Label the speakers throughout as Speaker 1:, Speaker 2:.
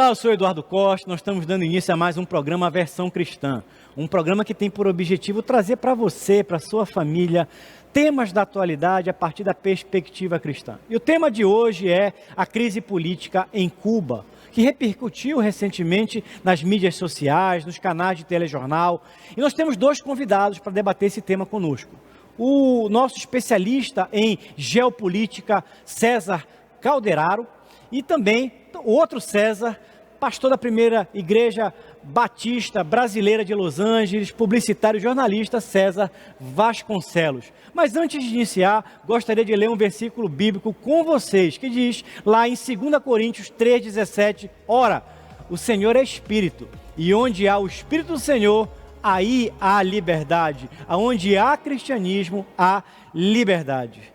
Speaker 1: Olá, eu sou Eduardo Costa, nós estamos dando início a mais um programa Versão Cristã. Um programa que tem por objetivo trazer para você, para sua família, temas da atualidade a partir da perspectiva cristã. E o tema de hoje é a crise política em Cuba, que repercutiu recentemente nas mídias sociais, nos canais de telejornal. E nós temos dois convidados para debater esse tema conosco. O nosso especialista em geopolítica, César Calderaro, e também o outro César, pastor da primeira igreja batista brasileira de Los Angeles, publicitário e jornalista, César Vasconcelos. Mas antes de iniciar, gostaria de ler um versículo bíblico com vocês, que diz lá em 2 Coríntios 3,17, ora, o Senhor é Espírito, e onde há o Espírito do Senhor, aí há liberdade, aonde há cristianismo, há liberdade.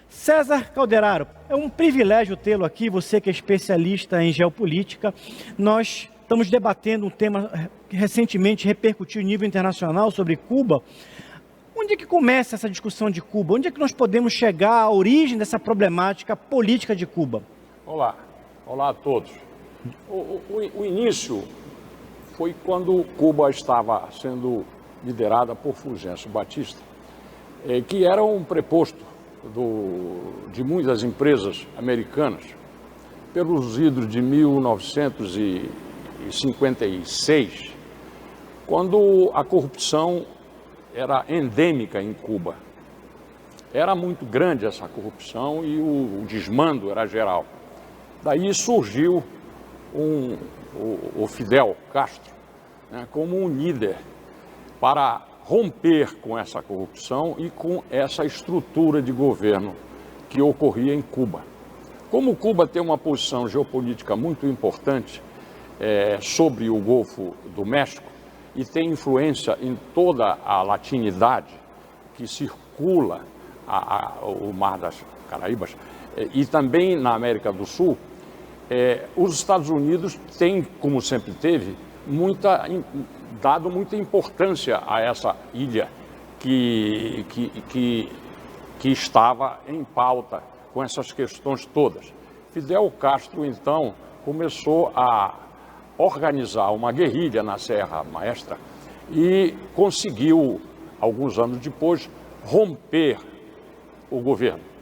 Speaker 1: César Calderaro, é um privilégio tê-lo aqui, você que é especialista em geopolítica. Nós estamos debatendo um tema que recentemente repercutiu em nível internacional sobre Cuba. Onde é que começa essa discussão de Cuba? Onde é que nós podemos chegar à origem dessa problemática política de Cuba?
Speaker 2: Olá a todos. O início foi quando Cuba estava sendo liderada por Fulgêncio Batista, que era um preposto de muitas empresas americanas. Pelos idos de 1956, quando a corrupção era endêmica em Cuba. Era muito grande essa corrupção e o desmando era geral. Daí surgiu o Fidel Castro, né, como um líder para romper com essa corrupção e com essa estrutura de governo que ocorria em Cuba. Como Cuba tem uma posição geopolítica muito importante sobre o Golfo do México e tem influência em toda a latinidade que circula o Mar das Caraíbas e também na América do Sul, os Estados Unidos têm, como sempre teve, dado muita importância a essa ilha que estava em pauta com essas questões todas. Fidel Castro, então, começou a organizar uma guerrilha na Serra Maestra e conseguiu, alguns anos depois, romper o governo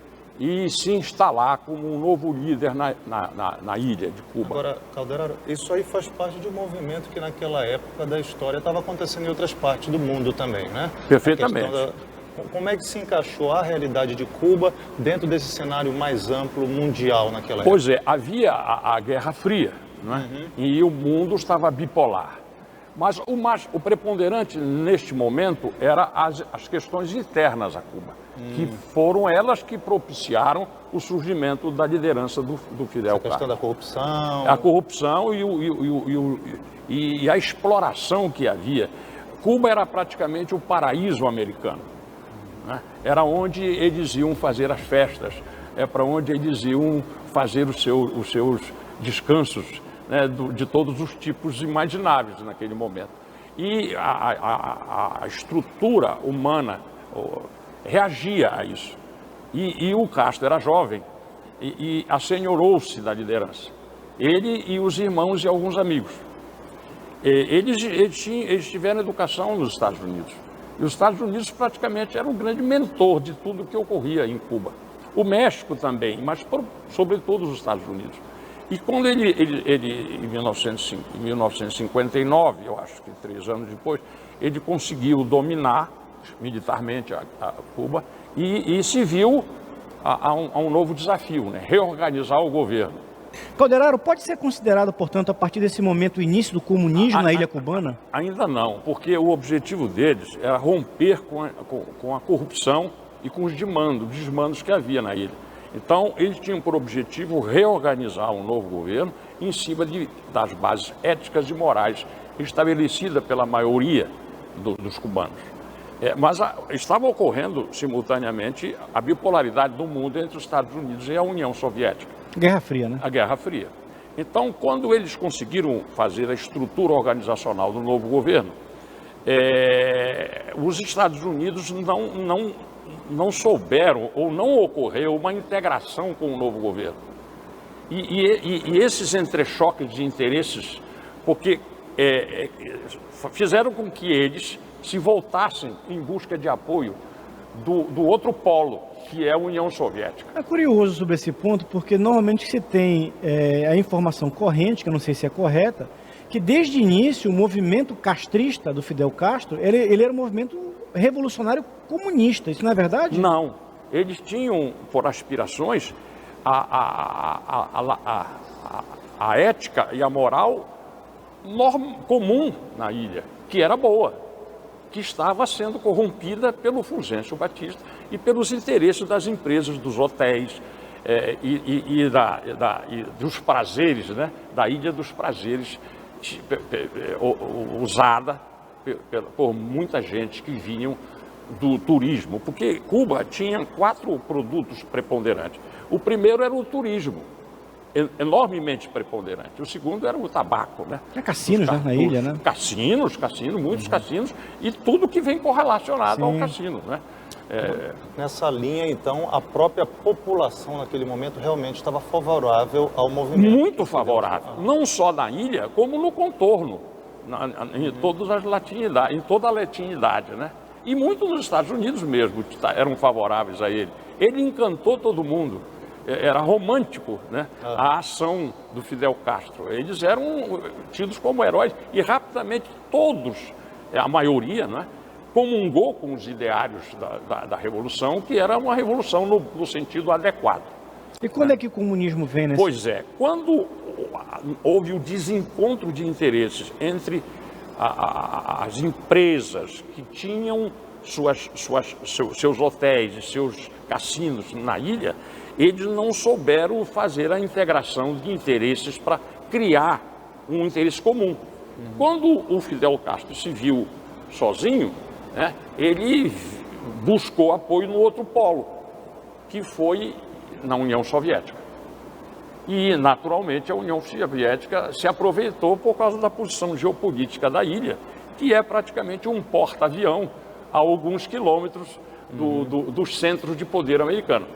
Speaker 2: e se instalar como um novo líder na ilha de Cuba.
Speaker 3: Agora, Calderaro, isso aí faz parte de um movimento que naquela época da história estava acontecendo em outras partes do mundo também, né?
Speaker 2: Perfeitamente.
Speaker 3: Como é que se encaixou a realidade de Cuba dentro desse cenário mais amplo mundial naquela época?
Speaker 2: Pois é, havia a Guerra Fria, não é? E o mundo estava bipolar. Mas o preponderante neste momento era as questões internas a Cuba, que foram elas que propiciaram o surgimento da liderança do Fidel Castro. A questão
Speaker 3: da corrupção.
Speaker 2: A corrupção e a exploração que havia. Cuba era praticamente o paraíso americano, né? Era onde eles iam fazer as festas, para onde eles iam fazer os seus descansos, né, de todos os tipos imagináveis naquele momento. E a estrutura humana reagia a isso. E o Castro era jovem e assenhorou-se da liderança. Ele e os irmãos e alguns amigos. Eles tiveram educação nos Estados Unidos. E os Estados Unidos praticamente era um grande mentor de tudo que ocorria em Cuba. O México também, mas sobretudo os Estados Unidos. E quando ele em 1959, eu acho que 3 anos depois, ele conseguiu dominar militarmente a Cuba e se viu a um novo desafio, né? Reorganizar o governo.
Speaker 1: Calderaro, pode ser considerado, portanto, a partir desse momento, o início do comunismo na ilha cubana?
Speaker 2: Ainda não, porque o objetivo deles era romper com a corrupção e com os desmandos que havia na ilha. Então, eles tinham por objetivo reorganizar um novo governo em cima das bases éticas e morais estabelecidas pela maioria dos cubanos. Mas estava ocorrendo, simultaneamente, a bipolaridade do mundo entre os Estados Unidos e a União Soviética.
Speaker 1: Guerra Fria, né?
Speaker 2: A Guerra Fria. Então, quando eles conseguiram fazer a estrutura organizacional do novo governo, os Estados Unidos não souberam ou não ocorreu uma integração com o novo governo. E esses entrechoques de interesses, porque fizeram com que eles se voltassem em busca de apoio do outro polo, que é a União Soviética.
Speaker 1: É curioso sobre esse ponto, porque normalmente se tem a informação corrente, que eu não sei se é correta, que desde o início o movimento castrista do Fidel Castro, ele era um movimento revolucionário comunista, isso não é verdade?
Speaker 2: Não, eles tinham por aspirações a ética e a moral comum na ilha, que era boa, que estava sendo corrompida pelo Fulgêncio Batista e pelos interesses das empresas, dos hotéis e dos prazeres, né? Da Ilha dos Prazeres, usada por muita gente que vinham do turismo, porque Cuba tinha 4 produtos preponderantes. O primeiro era o turismo, enormemente preponderante. O segundo era o tabaco, né?
Speaker 1: Tinha cassinos na ilha, né?
Speaker 2: Cassinos, muitos cassinos, e tudo que vem correlacionado ao cassino, né?
Speaker 3: Nessa linha, então, a própria população naquele momento realmente estava favorável ao movimento.
Speaker 2: Muito favorável, não só na ilha, como no contorno, em todas as latinidades, em toda a latinidade, né? E muito nos Estados Unidos mesmo eram favoráveis a ele. Ele encantou todo mundo. Era romântico, né? A ação do Fidel Castro. Eles eram tidos como heróis e rapidamente todos, a maioria, né, comungou com os ideários da Revolução, que era uma revolução no sentido adequado.
Speaker 1: E quando é que o comunismo vem nesse...
Speaker 2: Pois é, quando houve o desencontro de interesses entre as empresas que tinham seus hotéis e seus cassinos na ilha, eles não souberam fazer a integração de interesses para criar um interesse comum. Quando o Fidel Castro se viu sozinho, né, ele buscou apoio no outro polo, que foi na União Soviética. E, naturalmente, a União Soviética se aproveitou por causa da posição geopolítica da ilha, que é praticamente um porta-avião a alguns quilômetros dos centros de poder americano.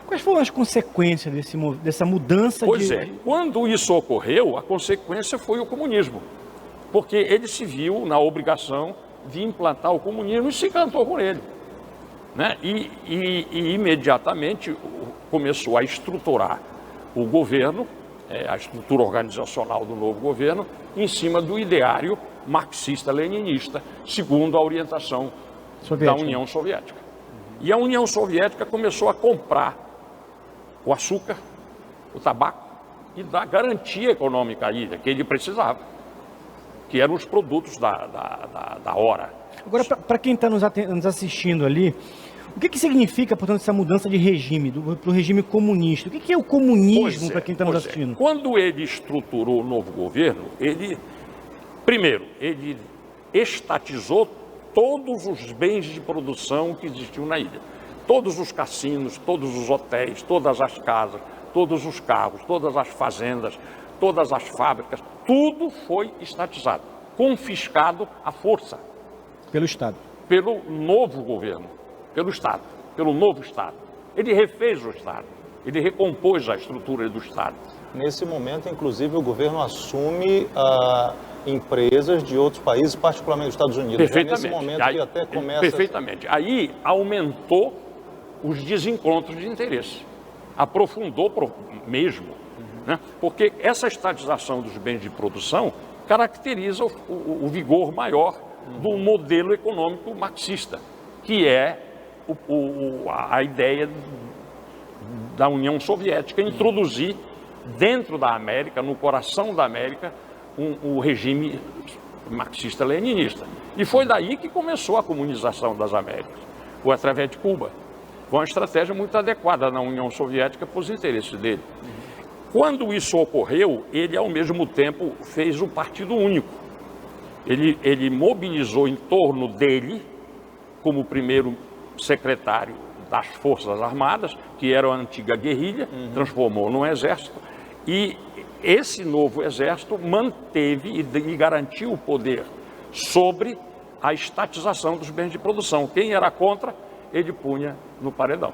Speaker 1: Quais foram as consequências dessa mudança
Speaker 2: Pois é, quando isso ocorreu, a consequência foi o comunismo, porque ele se viu na obrigação de implantar o comunismo e se encantou com ele, né? E imediatamente começou a estruturar o governo, a estrutura organizacional do novo governo, em cima do ideário marxista-leninista, segundo a orientação da União Soviética. E a União Soviética começou a comprar o açúcar, o tabaco e dar garantia econômica à ilha, que ele precisava, que eram os produtos da hora.
Speaker 1: Agora, para quem está nos assistindo ali, o que significa, portanto, essa mudança de regime, para o regime comunista? O que é o comunismo para quem está nos assistindo?
Speaker 2: Quando ele estruturou o novo governo, primeiro, ele estatizou todos os bens de produção que existiam na ilha. Todos os cassinos, todos os hotéis, todas as casas, todos os carros, todas as fazendas, todas as fábricas, tudo foi estatizado, confiscado à força.
Speaker 1: Pelo Estado.
Speaker 2: Pelo novo governo, pelo Estado, pelo novo Estado. Ele refez o Estado, ele recompôs a estrutura do Estado.
Speaker 3: Nesse momento, inclusive, o governo assume empresas de outros países, particularmente dos Estados Unidos.
Speaker 2: Perfeitamente.
Speaker 3: É nesse momento que até começa...
Speaker 2: Perfeitamente. Aí aumentou os desencontros de interesse. Aprofundou mesmo. Né? Porque essa estatização dos bens de produção caracteriza o vigor maior do modelo econômico marxista, que é a ideia da União Soviética introduzir dentro da América, no coração da América, o regime marxista-leninista. E foi daí que começou a comunização das Américas, foi através de Cuba. Foi uma estratégia muito adequada na União Soviética para os interesses dele. Quando isso ocorreu, ele, ao mesmo tempo, fez o Partido Único. Ele mobilizou em torno dele, como primeiro secretário das Forças Armadas, que era a antiga guerrilha, transformou num exército, e esse novo exército manteve e garantiu o poder sobre a estatização dos bens de produção. Quem era contra, ele punha no paredão.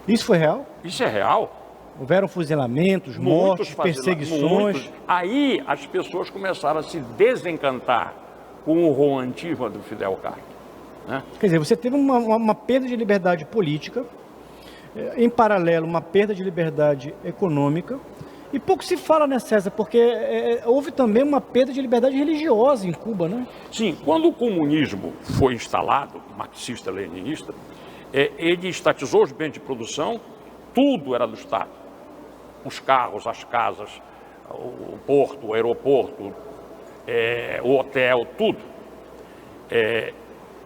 Speaker 1: Isso foi real?
Speaker 2: Isso é real.
Speaker 1: Houveram fuzilamentos, mortes, perseguições.
Speaker 2: Aí as pessoas começaram a se desencantar com o romantismo do Fidel Castro, né?
Speaker 1: Quer dizer, você teve uma perda de liberdade política, em paralelo uma perda de liberdade econômica, e pouco se fala, né, César, porque houve também uma perda de liberdade religiosa em Cuba, né?
Speaker 2: Sim, quando o comunismo foi instalado, marxista-leninista, ele estatizou os bens de produção, tudo era do Estado. Os carros, as casas, o porto, o aeroporto, o hotel, tudo.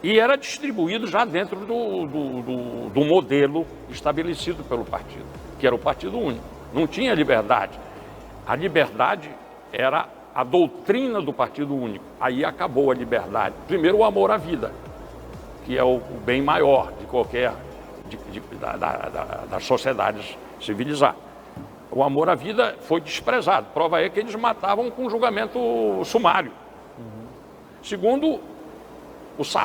Speaker 2: E era distribuído já dentro do modelo estabelecido pelo partido, que era o Partido Único. Não tinha liberdade. A liberdade era a doutrina do Partido Único. Aí acabou a liberdade. Primeiro, o amor à vida, que é o bem maior de qualquer das sociedades civilizadas. O amor à vida foi desprezado. Prova é que eles matavam com julgamento sumário. Segundo,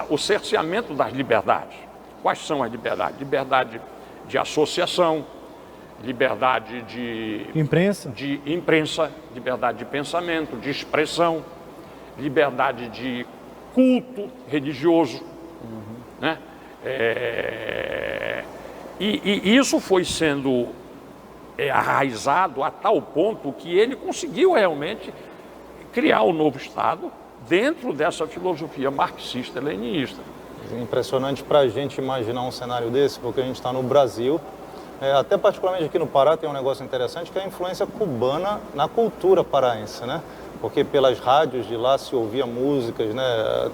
Speaker 2: o cerceamento das liberdades. Quais são as liberdades? Liberdade de associação, liberdade de imprensa, liberdade de pensamento, de expressão, liberdade de culto religioso, né? E isso foi sendo arraizado a tal ponto que ele conseguiu realmente criar um novo Estado dentro dessa filosofia marxista-leninista.
Speaker 3: É impressionante para a gente imaginar um cenário desse, porque a gente está no Brasil, até particularmente aqui no Pará tem um negócio interessante que é a influência cubana na cultura paraense, né? Porque pelas rádios de lá se ouvia músicas, né,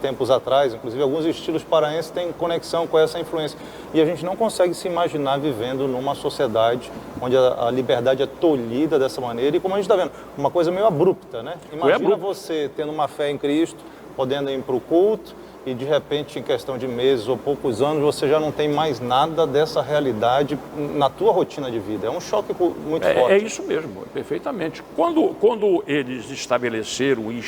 Speaker 3: tempos atrás, inclusive alguns estilos paraenses têm conexão com essa influência. E a gente não consegue se imaginar vivendo numa sociedade onde a liberdade é tolhida dessa maneira e, como a gente está vendo, uma coisa meio abrupta, né? Imagina você tendo uma fé em Cristo, podendo ir para o culto e de repente, em questão de meses ou poucos anos, você já não tem mais nada dessa realidade na tua rotina de vida. É um choque muito forte.
Speaker 2: É isso mesmo, perfeitamente. Quando eles estabeleceram e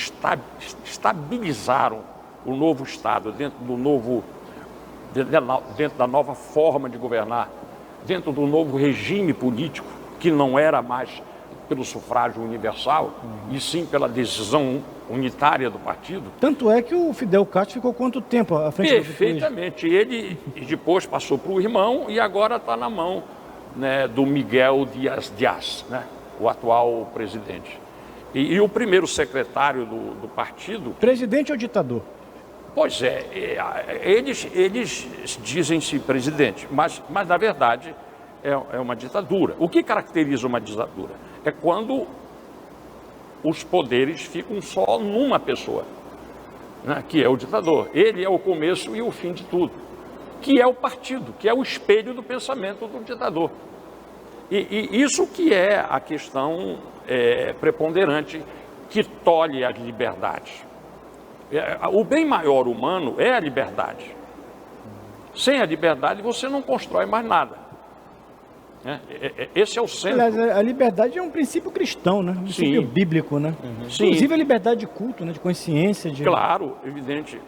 Speaker 2: estabilizaram o novo Estado dentro da nova forma de governar, dentro do novo regime político, que não era mais pelo sufrágio universal, e sim pela decisão unitária do partido.
Speaker 1: Tanto é que o Fidel Castro ficou quanto tempo à frente do
Speaker 2: Perfeitamente. Ele depois passou para o irmão e agora está na mão, né, do Miguel Díaz, né, o atual presidente. E o primeiro secretário do partido...
Speaker 1: Presidente ou ditador?
Speaker 2: Pois eles dizem-se presidente, mas na verdade é uma ditadura. O que caracteriza uma ditadura? É quando os poderes ficam só numa pessoa, né, que é o ditador. Ele é o começo e o fim de tudo, que é o partido, que é o espelho do pensamento do ditador. E isso que é a questão preponderante que tolhe as liberdades. O bem maior humano é a liberdade. Sem a liberdade você não constrói mais nada. Esse é o centro.
Speaker 1: A liberdade é um princípio cristão, né? Um princípio bíblico, né? Inclusive a liberdade de culto, né? De consciência.
Speaker 2: Claro, evidente.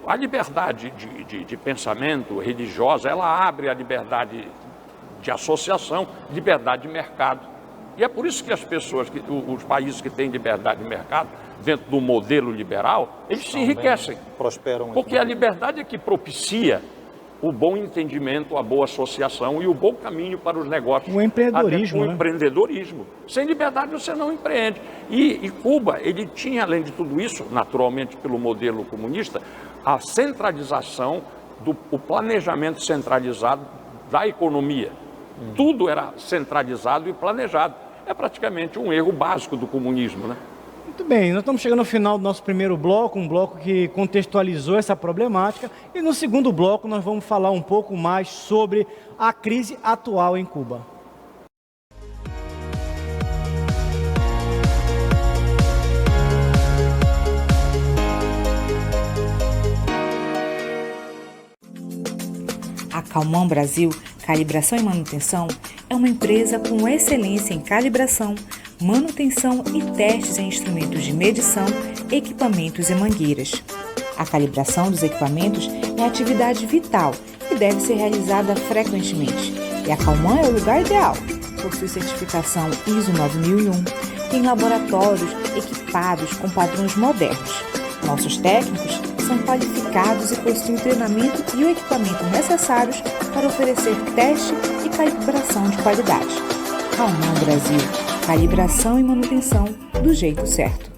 Speaker 2: A liberdade de pensamento religiosa, ela abre a liberdade de associação, liberdade de mercado. E é por isso que as pessoas, os países que têm liberdade de mercado, dentro do modelo liberal, eles se enriquecem.
Speaker 3: Prosperam.
Speaker 2: Porque a liberdade é que propicia o bom entendimento, a boa associação e o bom caminho para os negócios.
Speaker 1: O empreendedorismo.
Speaker 2: O empreendedorismo. Sem liberdade você não empreende. E Cuba, ele tinha, além de tudo isso, naturalmente pelo modelo comunista, a centralização, o planejamento centralizado da economia. Tudo era centralizado e planejado. É praticamente um erro básico do comunismo, né?
Speaker 1: Muito bem, nós estamos chegando ao final do nosso primeiro bloco, um bloco que contextualizou essa problemática. E no segundo bloco nós vamos falar um pouco mais sobre a crise atual em Cuba.
Speaker 4: A Calman Brasil Calibração e Manutenção é uma empresa com excelência em calibração, manutenção e testes em instrumentos de medição, equipamentos e mangueiras. A calibração dos equipamentos é atividade vital e deve ser realizada frequentemente. E a Calman é o lugar ideal. possui certificação ISO 9001, tem laboratórios equipados com padrões modernos. Nossos técnicos são qualificados e possuem o treinamento e o equipamento necessários para oferecer teste e calibração de qualidade. Raumão Brasil, calibração e manutenção do jeito certo.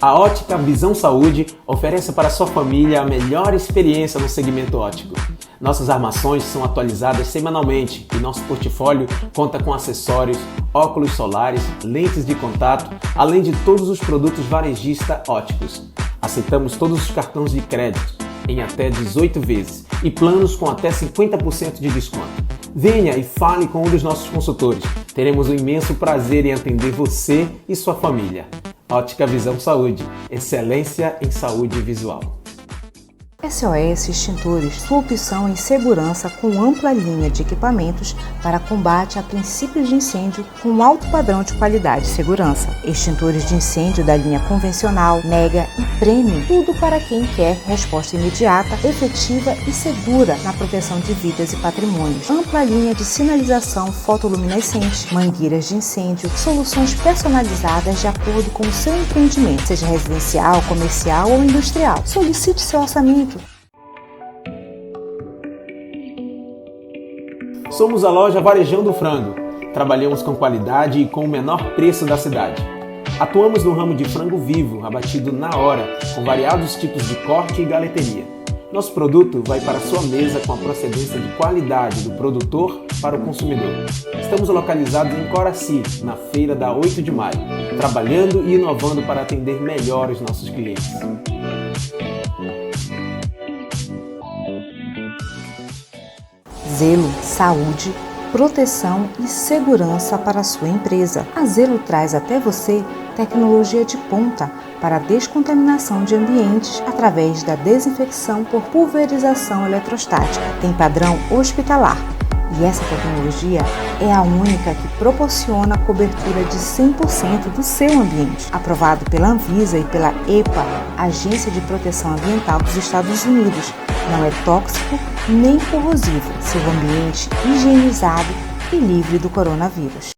Speaker 5: A Ótica Visão Saúde oferece para sua família a melhor experiência no segmento óptico. Nossas armações são atualizadas semanalmente e nosso portfólio conta com acessórios, óculos solares, lentes de contato, além de todos os produtos varejista ópticos. Aceitamos todos os cartões de crédito em até 18 vezes e planos com até 50% de desconto. Venha e fale com um dos nossos consultores. Teremos um imenso prazer em atender você e sua família. Ótica Visão Saúde, excelência em saúde visual.
Speaker 4: SOS Extintores, sua opção em segurança com ampla linha de equipamentos para combate a princípios de incêndio com alto padrão de qualidade e segurança. Extintores de incêndio da linha convencional, mega e premium, tudo para quem quer resposta imediata, efetiva e segura na proteção de vidas e patrimônios. Ampla linha de sinalização fotoluminescente, mangueiras de incêndio, soluções personalizadas de acordo com o seu empreendimento, seja residencial, comercial ou industrial. Solicite seu orçamento.
Speaker 5: Somos a loja Varejão do Frango. Trabalhamos com qualidade e com o menor preço da cidade. Atuamos no ramo de frango vivo, abatido na hora, com variados tipos de corte e galeteria. Nosso produto vai para a sua mesa com a procedência de qualidade do produtor para o consumidor. Estamos localizados em Coraci, na feira da 8 de maio, trabalhando e inovando para atender melhor os nossos clientes.
Speaker 4: Zelo, saúde, proteção e segurança para a sua empresa. A Zelo traz até você tecnologia de ponta para a descontaminação de ambientes através da desinfecção por pulverização eletrostática. Tem padrão hospitalar e essa tecnologia é a única que proporciona a cobertura de 100% do seu ambiente. Aprovado pela Anvisa e pela EPA, Agência de Proteção Ambiental dos Estados Unidos. Não é tóxico nem corrosivo. Seu ambiente higienizado e livre do coronavírus.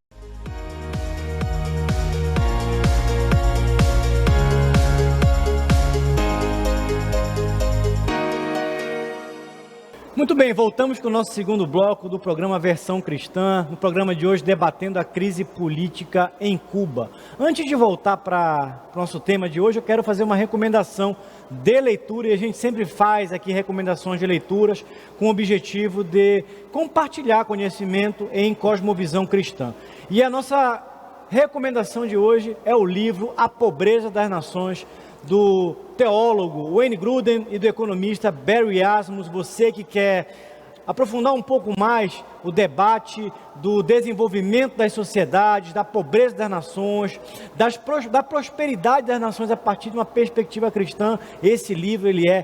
Speaker 1: Muito bem, voltamos com o nosso segundo bloco do programa Versão Cristã, no programa de hoje debatendo a crise política em Cuba. Antes de voltar para o nosso tema de hoje, eu quero fazer uma recomendação de leitura, e a gente sempre faz aqui recomendações de leituras com o objetivo de compartilhar conhecimento em cosmovisão cristã. E a nossa recomendação de hoje é o livro A Pobreza das Nações, do teólogo Wayne Grudem e do economista Barry Asmus. Você que quer aprofundar um pouco mais o debate do desenvolvimento das sociedades, da pobreza das nações, da prosperidade das nações a partir de uma perspectiva cristã, esse livro ele é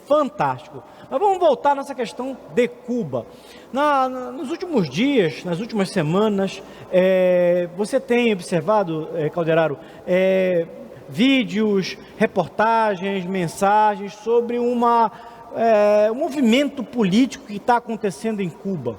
Speaker 1: fantástico. Mas vamos voltar nessa questão de Cuba. Nos últimos dias, nas últimas semanas, você tem observado, Calderaro, vídeos, reportagens, mensagens sobre um movimento político que está acontecendo em Cuba.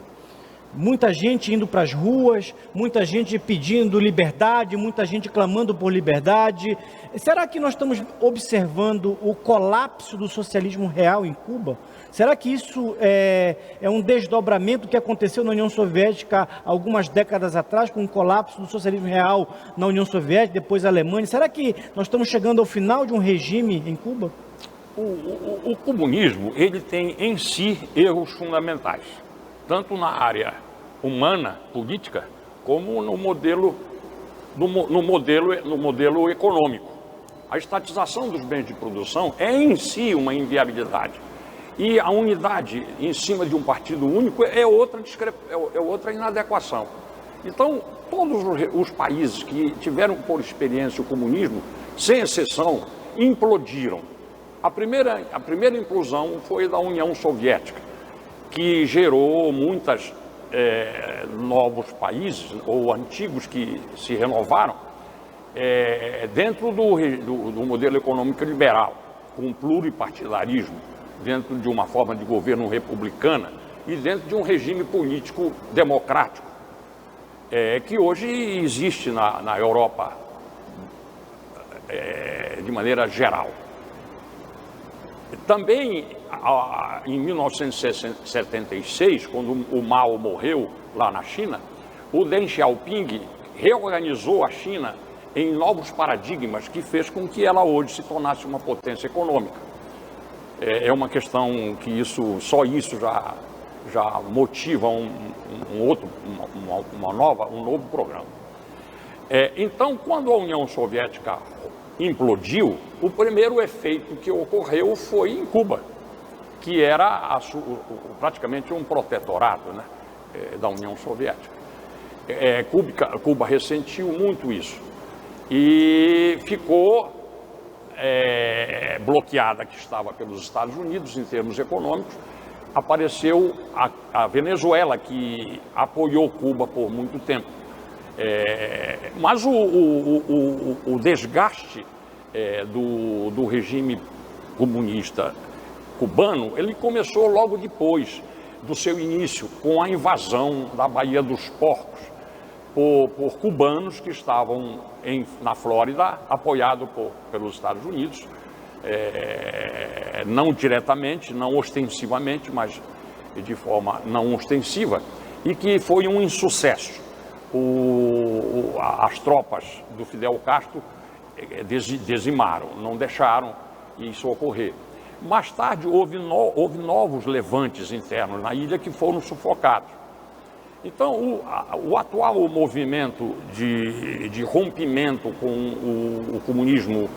Speaker 1: Muita gente indo para as ruas, muita gente pedindo liberdade, muita gente clamando por liberdade. Será que nós estamos observando o colapso do socialismo real em Cuba? Será que isso é um desdobramento que aconteceu na União Soviética algumas décadas atrás, com o colapso do socialismo real na União Soviética, depois a Alemanha? Será que nós estamos chegando ao final de um regime em Cuba?
Speaker 2: O comunismo, ele tem em si erros fundamentais, tanto na área humana, política, como no modelo econômico. A estatização dos bens de produção é em si uma inviabilidade. E a unidade em cima de um partido único é outra inadequação. Então, todos os países que tiveram por experiência o comunismo, sem exceção, implodiram. A primeira implosão foi da União Soviética, que gerou muitos novos países, ou antigos que se renovaram, dentro do modelo econômico liberal, com pluripartidarismo, dentro de uma forma de governo republicana e dentro de um regime político democrático. que hoje existe na Europa de maneira geral. Também, em 1976, quando o Mao morreu lá na China, o Deng Xiaoping reorganizou a China em novos paradigmas que fez com que ela hoje se tornasse uma potência econômica. É uma questão que só isso já motiva um novo programa. Então, quando a União Soviética implodiu, o primeiro efeito que ocorreu foi em Cuba, que era praticamente um protetorado, né, da União Soviética. Cuba ressentiu muito isso e ficou bloqueada, que estava pelos Estados Unidos em termos econômicos. Apareceu a Venezuela, que apoiou Cuba por muito tempo. Mas o desgaste do regime comunista cubano, ele começou logo depois do seu início, com a invasão da Baía dos Porcos por cubanos que estavam na Flórida, apoiado pelos Estados Unidos, não diretamente, não ostensivamente, mas de forma não ostensiva, e que foi um insucesso. As tropas do Fidel Castro dizimaram, não deixaram isso ocorrer. Mais tarde houve novos levantes internos na ilha que foram sufocados. Então, o atual movimento de rompimento com o comunismo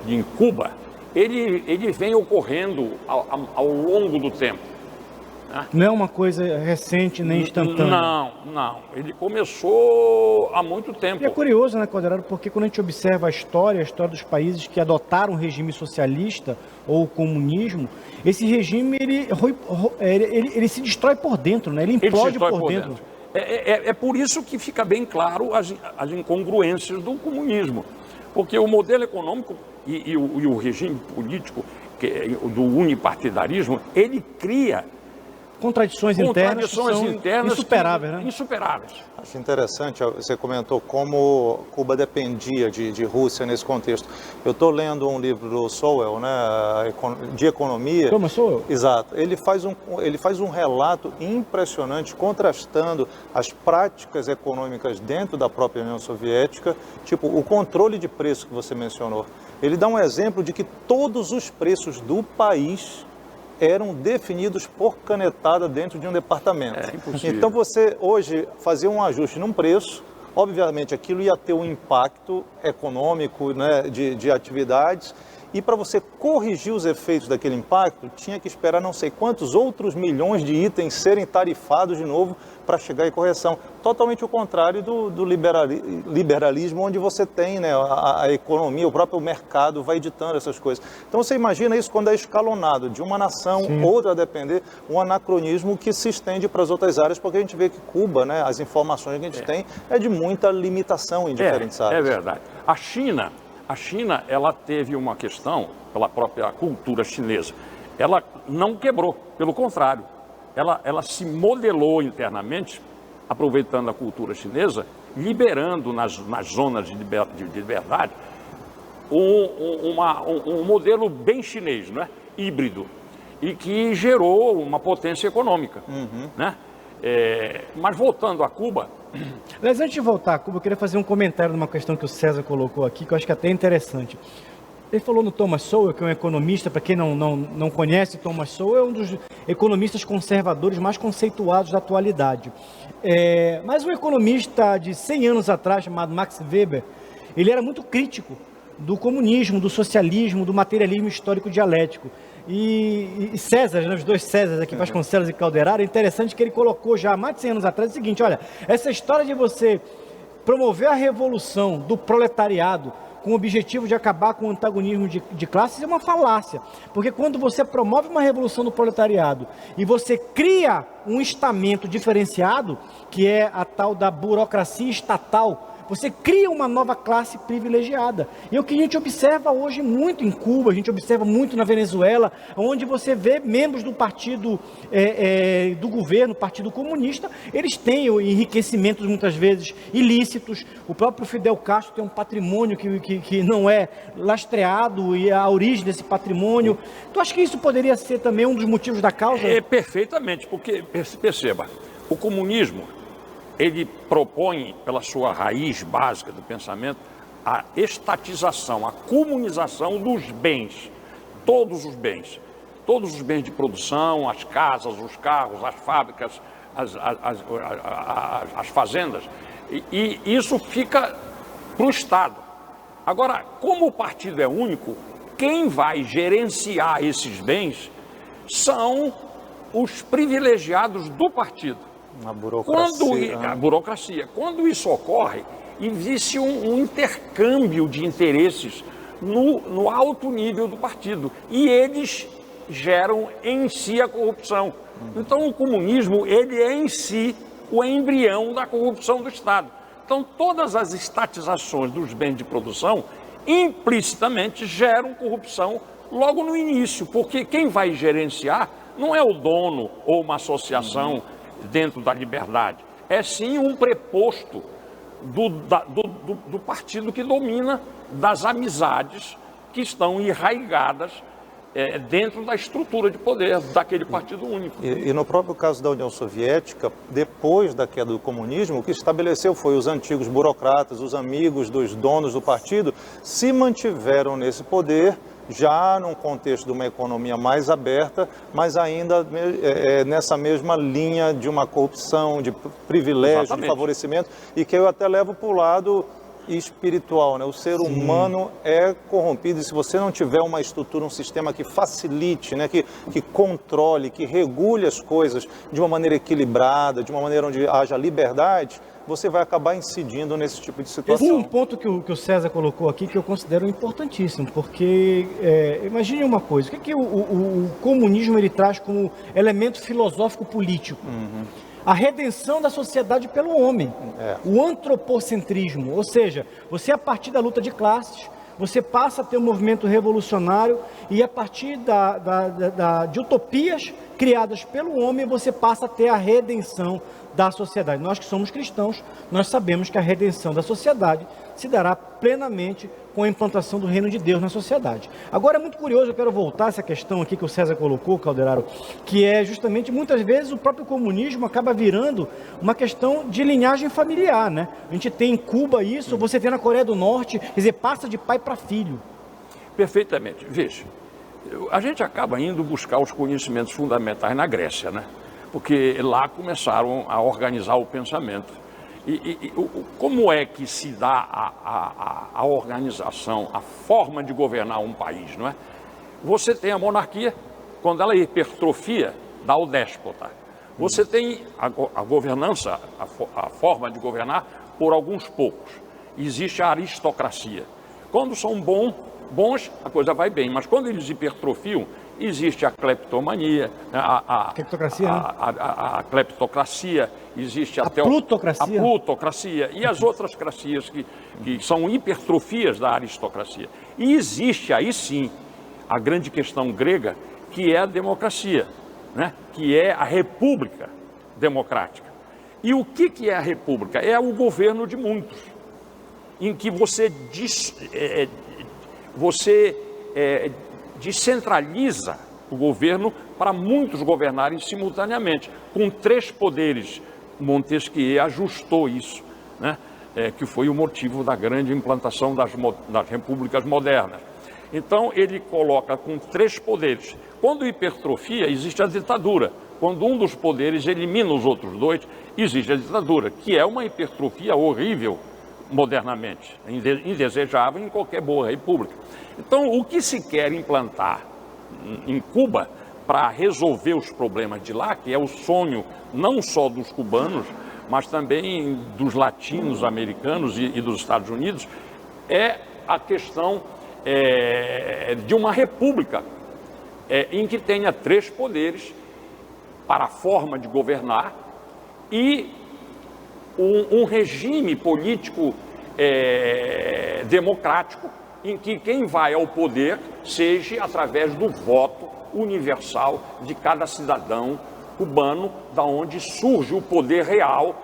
Speaker 2: em Cuba, ele vem ocorrendo ao longo do tempo.
Speaker 1: Não é uma coisa recente nem instantânea.
Speaker 2: Não. Ele começou há muito tempo.
Speaker 1: E é curioso, né, Calderaro, porque quando a gente observa a história dos países que adotaram o regime socialista ou o comunismo, esse regime ele se destrói por dentro, né? Ele implode por dentro.
Speaker 2: É por isso que fica bem claro as incongruências do comunismo. Porque o modelo econômico e o regime político do unipartidarismo, ele cria
Speaker 1: contradições internas insuperáveis, né?
Speaker 2: Insuperáveis.
Speaker 3: Acho interessante, você comentou como Cuba dependia de Rússia nesse contexto. Eu estou lendo um livro do Sowell, né, de economia.
Speaker 1: Thomas Sowell?
Speaker 3: Exato. Ele faz um relato impressionante, contrastando as práticas econômicas dentro da própria União Soviética, tipo o controle de preço que você mencionou. Ele dá um exemplo de que todos os preços do país eram definidos por canetada dentro de um departamento. Então você hoje fazia um ajuste num preço, obviamente aquilo ia ter um impacto econômico, né, de atividades, e para você corrigir os efeitos daquele impacto, tinha que esperar não sei quantos outros milhões de itens serem tarifados de novo para chegar em correção. Totalmente o contrário do liberalismo, onde você tem, né, a economia, o próprio mercado vai ditando essas coisas. Então você imagina isso quando é escalonado, de uma nação, outra a depender, um anacronismo que se estende para as outras áreas, porque a gente vê que Cuba, né, as informações que a gente tem, é de muita limitação em diferentes áreas.
Speaker 2: É verdade. A China, ela teve uma questão, pela própria cultura chinesa, ela não quebrou, pelo contrário, ela se modelou internamente, aproveitando a cultura chinesa, liberando nas zonas de liberdade um modelo bem chinês, né? Híbrido, e que gerou uma potência econômica. Né? Mas voltando a Cuba...
Speaker 1: Mas antes de voltar a Cuba, eu queria fazer um comentário numa questão que o César colocou aqui, que eu acho que é até interessante. Ele falou no Thomas Sowell, que é um economista, para quem não conhece, Thomas Sowell é um dos economistas conservadores mais conceituados da atualidade. Mas um economista de 100 anos atrás, chamado Max Weber, ele era muito crítico do comunismo, do socialismo, do materialismo histórico dialético. E César, né, os dois Césares aqui, Vasconcelos e Calderaro, é interessante que ele colocou já há mais de 100 anos atrás o seguinte: olha, essa história de você promover a revolução do proletariado com o objetivo de acabar com o antagonismo de classes é uma falácia, porque quando você promove uma revolução do proletariado e você cria um estamento diferenciado, que é a tal da burocracia estatal você cria uma nova classe privilegiada. E é o que a gente observa hoje muito em Cuba, a gente observa muito na Venezuela, onde você vê membros do partido do governo, Partido Comunista, eles têm enriquecimentos muitas vezes ilícitos. O próprio Fidel Castro tem um patrimônio que não é lastreado, e a origem desse patrimônio. Tu acha que isso poderia ser também um dos motivos da causa?
Speaker 2: Perfeitamente, porque, perceba, o comunismo, ele propõe, pela sua raiz básica do pensamento, a estatização, a comunização dos bens, todos os bens de produção, as casas, os carros, as fábricas, as fazendas, e isso fica para o Estado. Agora, como o partido é único, quem vai gerenciar esses bens são os privilegiados do partido.
Speaker 3: A burocracia.
Speaker 2: A burocracia. Quando isso ocorre, existe um intercâmbio de interesses no alto nível do partido. E eles geram em si a corrupção. Então, o comunismo, ele é em si o embrião da corrupção do Estado. Então, todas as estatizações dos bens de produção, implicitamente, geram corrupção logo no início, porque quem vai gerenciar não é o dono ou uma associação dentro da liberdade, é sim um preposto do partido que domina, das amizades que estão enraigadas dentro da estrutura de poder daquele partido único.
Speaker 3: E no próprio caso da União Soviética, depois da queda do comunismo, o que estabeleceu foi os antigos burocratas, os amigos dos donos do partido, se mantiveram nesse poder, já num contexto de uma economia mais aberta, mas ainda nessa mesma linha de uma corrupção, de privilégio, exatamente, de favorecimento, e que eu até levo para o lado espiritual, né? O ser humano é corrompido, e se você não tiver uma estrutura, um sistema que facilite, né? que controle, que regule as coisas de uma maneira equilibrada, de uma maneira onde haja liberdade, você vai acabar incidindo nesse tipo de situação.
Speaker 1: Esse é um ponto que o César colocou aqui que eu considero importantíssimo, porque imagine uma coisa, o que o comunismo ele traz como elemento filosófico político? A redenção da sociedade pelo homem, o antropocentrismo, ou seja, você a partir da luta de classes, você passa a ter um movimento revolucionário e a partir de utopias criadas pelo homem, você passa a ter a redenção da sociedade. Nós que somos cristãos, nós sabemos que a redenção da sociedade se dará plenamente com a implantação do reino de Deus na sociedade. Agora é muito curioso, eu quero voltar a essa questão aqui que o César colocou, Calderaro, que é justamente, muitas vezes, o próprio comunismo acaba virando uma questão de linhagem familiar, né? A gente tem em Cuba isso, você tem na Coreia do Norte, quer dizer, passa de pai para filho.
Speaker 2: Perfeitamente. Veja, a gente acaba indo buscar os conhecimentos fundamentais na Grécia, né? Porque lá começaram a organizar o pensamento. Como é que se dá a organização, a forma de governar um país, não é? Você tem a monarquia, quando ela hipertrofia, dá o déspota. Você tem a governança, a forma de governar por alguns poucos. Existe a aristocracia. Quando são bons, a coisa vai bem, mas quando eles hipertrofiam, existe a cleptomania, a cleptocracia, existe até a plutocracia e as outras cracias que são hipertrofias da aristocracia. E existe aí sim a grande questão grega, que é a democracia, né? Que é a república democrática. E o que é a república? É o governo de muitos, em que você descentraliza o governo para muitos governarem simultaneamente, com 3 poderes. Montesquieu ajustou isso, né? Que foi o motivo da grande implantação das repúblicas modernas. Então, ele coloca com 3 poderes. Quando hipertrofia, existe a ditadura. Quando um dos poderes elimina os outros 2, existe a ditadura, que é uma hipertrofia horrível modernamente, indesejável em qualquer boa república. Então, o que se quer implantar em Cuba para resolver os problemas de lá, que é o sonho não só dos cubanos, mas também dos latinos-americanos e dos Estados Unidos, é a questão de uma república em que tenha 3 poderes para a forma de governar e um regime político democrático, em que quem vai ao poder seja através do voto universal de cada cidadão cubano, da onde surge o poder real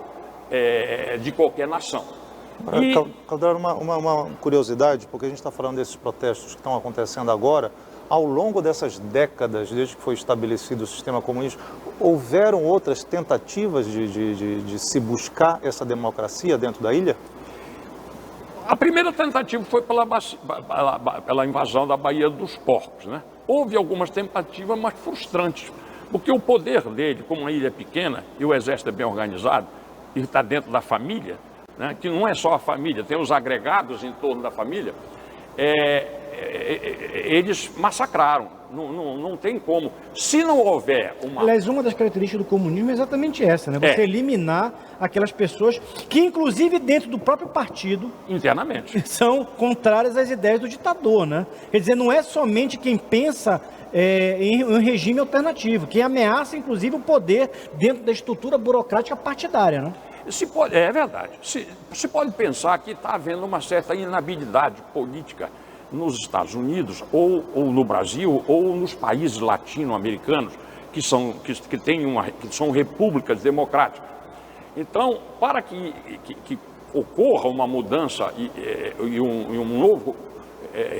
Speaker 2: de qualquer nação.
Speaker 3: Caldeira, uma curiosidade, porque a gente está falando desses protestos que estão acontecendo agora. Ao longo dessas décadas, desde que foi estabelecido o sistema comunista, houveram outras tentativas de se buscar essa democracia dentro da ilha?
Speaker 2: A primeira tentativa foi pela invasão da Baía dos Porcos, né? Houve algumas tentativas, mas frustrantes, porque o poder dele, como uma ilha pequena, e o exército é bem organizado, e está dentro da família, né? Que não é só a família, tem os agregados em torno da família, eles massacraram, não tem como. Se não houver uma...
Speaker 1: Aliás, uma das características do comunismo é exatamente essa, né? Você eliminar aquelas pessoas que, inclusive dentro do próprio partido,
Speaker 2: internamente,
Speaker 1: são contrárias às ideias do ditador, né? Quer dizer, não é somente quem pensa em um regime alternativo, quem ameaça, inclusive, o poder dentro da estrutura burocrática partidária, né?
Speaker 2: É verdade. Se pode pensar que está havendo uma certa inabilidade política nos Estados Unidos, ou no Brasil, ou nos países latino-americanos, que são repúblicas democráticas. Então, para que ocorra uma mudança e um novo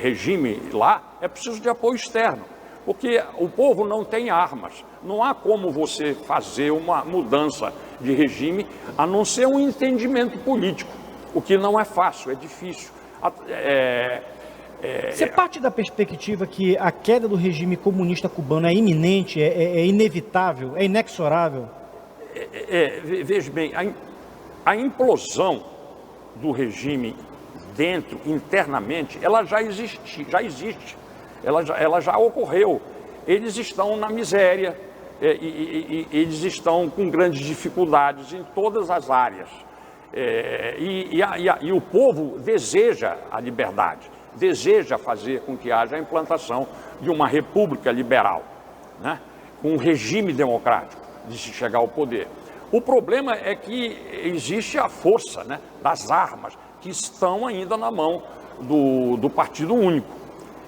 Speaker 2: regime lá, é preciso de apoio externo, porque o povo não tem armas. Não há como você fazer uma mudança de regime, a não ser um entendimento político, o que não é fácil, é difícil.
Speaker 1: Você parte da perspectiva que a queda do regime comunista cubano é iminente, é inevitável, é inexorável?
Speaker 2: Veja bem, a implosão do regime internamente, ela já existe, ela já ocorreu. Eles estão na miséria, eles estão com grandes dificuldades em todas as áreas. E o povo deseja a liberdade, deseja fazer com que haja a implantação de uma república liberal, né? Com um regime democrático de se chegar ao poder. O problema é que existe a força, né, das armas que estão ainda na mão do Partido Único.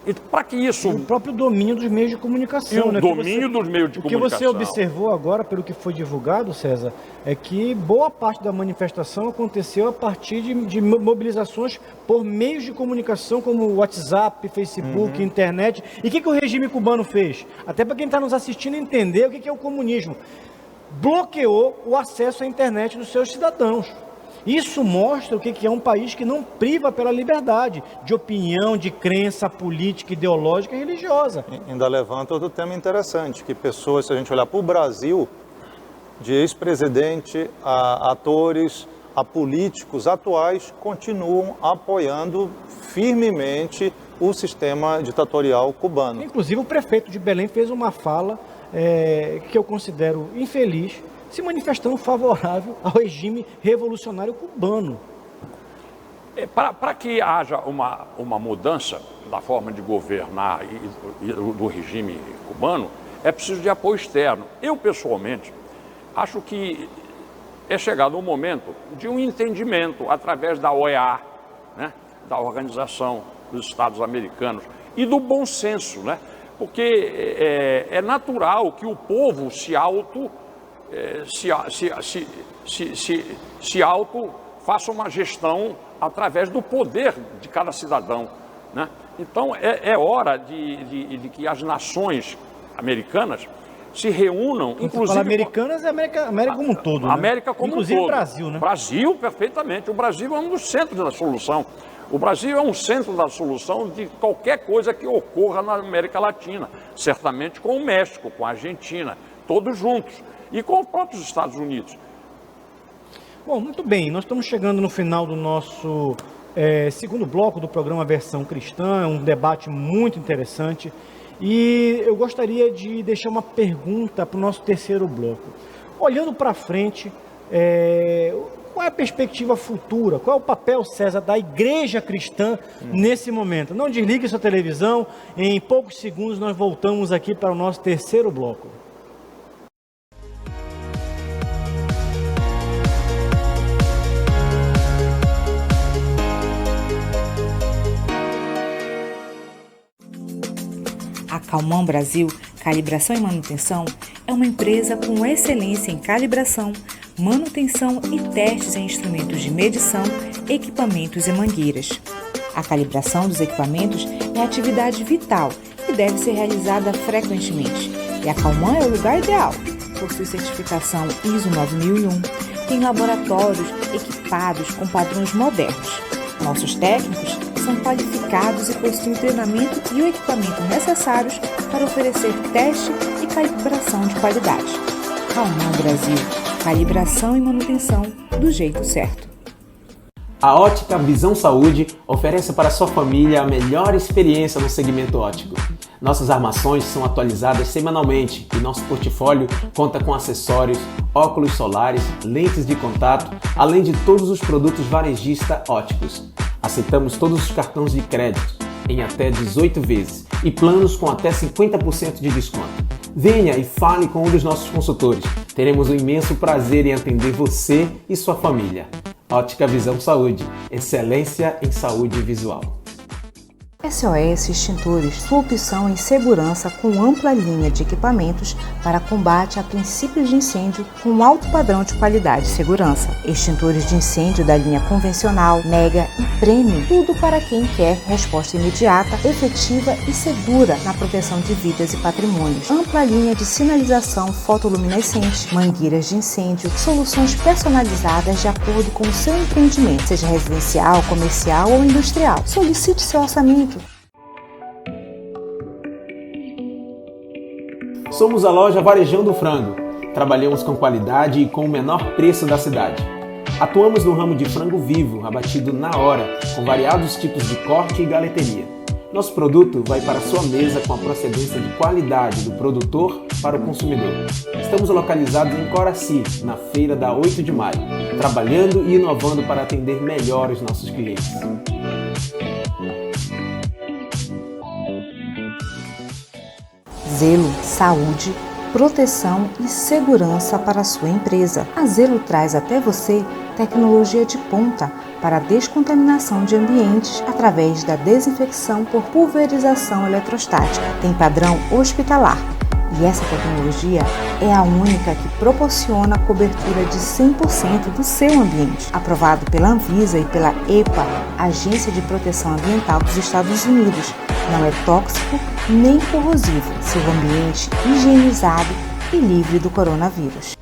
Speaker 2: E para que isso...
Speaker 1: E o próprio domínio dos meios de comunicação.
Speaker 2: E o domínio dos meios de comunicação.
Speaker 1: O que você observou agora, pelo que foi divulgado, César, é que boa parte da manifestação aconteceu a partir de mobilizações por meios de comunicação como WhatsApp, Facebook, internet. E o que o regime cubano fez? Até para quem está nos assistindo entender o que é o comunismo. Bloqueou o acesso à internet dos seus cidadãos. Isso mostra o que é um país que não priva pela liberdade de opinião, de crença política, ideológica e religiosa.
Speaker 3: Ainda levanta outro tema interessante, que pessoas, se a gente olhar para o Brasil, de ex-presidente a atores, a políticos atuais, continuam apoiando firmemente o sistema ditatorial cubano.
Speaker 1: Inclusive o prefeito de Belém fez uma fala que eu considero infeliz, se manifestando favorável ao regime revolucionário cubano.
Speaker 2: Para que haja uma mudança da forma de governar e do regime cubano, é preciso de apoio externo. Eu, pessoalmente, acho que é chegado o momento de um entendimento através da OEA, né, da Organização dos Estados Americanos, e do bom senso, né, porque é natural que o povo se faça uma gestão através do poder de cada cidadão, né? Então é hora de que as nações americanas se reúnam, inclusive...
Speaker 1: Americanas é América como um todo, né?
Speaker 2: América como
Speaker 1: inclusive
Speaker 2: um todo.
Speaker 1: Brasil, né?
Speaker 2: Brasil, perfeitamente. O Brasil é um dos centros da solução. O Brasil é um centro da solução de qualquer coisa que ocorra na América Latina. Certamente com o México, com a Argentina, todos juntos. E com os próprios Estados Unidos.
Speaker 1: Bom, muito bem. Nós estamos chegando no final do nosso segundo bloco do programa Versão Cristã. É um debate muito interessante. E eu gostaria de deixar uma pergunta para o nosso terceiro bloco. Olhando para frente, qual é a perspectiva futura? Qual é o papel, César, da igreja cristã nesse momento? Não desligue sua televisão. Em poucos segundos nós voltamos aqui para o nosso terceiro bloco.
Speaker 4: Calman Brasil Calibração e Manutenção é uma empresa com excelência em calibração, manutenção e testes em instrumentos de medição, equipamentos e mangueiras. A calibração dos equipamentos é atividade vital e deve ser realizada frequentemente. E a Calman é o lugar ideal. Possui certificação ISO 9001, tem laboratórios equipados com padrões modernos. Nossos técnicos são qualificados e possuem o treinamento e o equipamento necessários para oferecer teste e calibração de qualidade. Calman Brasil, calibração e manutenção do jeito certo.
Speaker 5: A Ótica Visão Saúde oferece para sua família a melhor experiência no segmento óptico. Nossas armações são atualizadas semanalmente e nosso portfólio conta com acessórios, óculos solares, lentes de contato, além de todos os produtos varejista ópticos. Aceitamos todos os cartões de crédito em até 18 vezes e planos com até 50% de desconto. Venha e fale com um dos nossos consultores. Teremos um imenso prazer em atender você e sua família. Ótica Visão Saúde, excelência em saúde visual.
Speaker 4: SOS Extintores, sua opção em segurança com ampla linha de equipamentos para combate a princípios de incêndio com alto padrão de qualidade e segurança. Extintores de incêndio da linha convencional, mega e premium, tudo para quem quer resposta imediata, efetiva e segura na proteção de vidas e patrimônios. Ampla linha de sinalização fotoluminescente, mangueiras de incêndio, soluções personalizadas de acordo com o seu empreendimento, seja residencial, comercial ou industrial. Solicite seu orçamento.
Speaker 5: Somos a loja Varejão Frango. Trabalhamos com qualidade e com o menor preço da cidade. Atuamos no ramo de frango vivo, abatido na hora, com variados tipos de corte e galeteria. Nosso produto vai para a sua mesa com a procedência de qualidade do produtor para o consumidor. Estamos localizados em Coraci, na feira da 8 de maio, trabalhando e inovando para atender melhor os nossos clientes.
Speaker 4: Zelo, saúde, proteção e segurança para a sua empresa. A Zelo traz até você tecnologia de ponta para a descontaminação de ambientes através da desinfecção por pulverização eletrostática. Tem padrão hospitalar e essa tecnologia é a única que proporciona a cobertura de 100% do seu ambiente. Aprovado pela Anvisa e pela EPA, Agência de Proteção Ambiental dos Estados Unidos. Não é tóxico nem corrosivo. Seu ambiente higienizado e livre do coronavírus.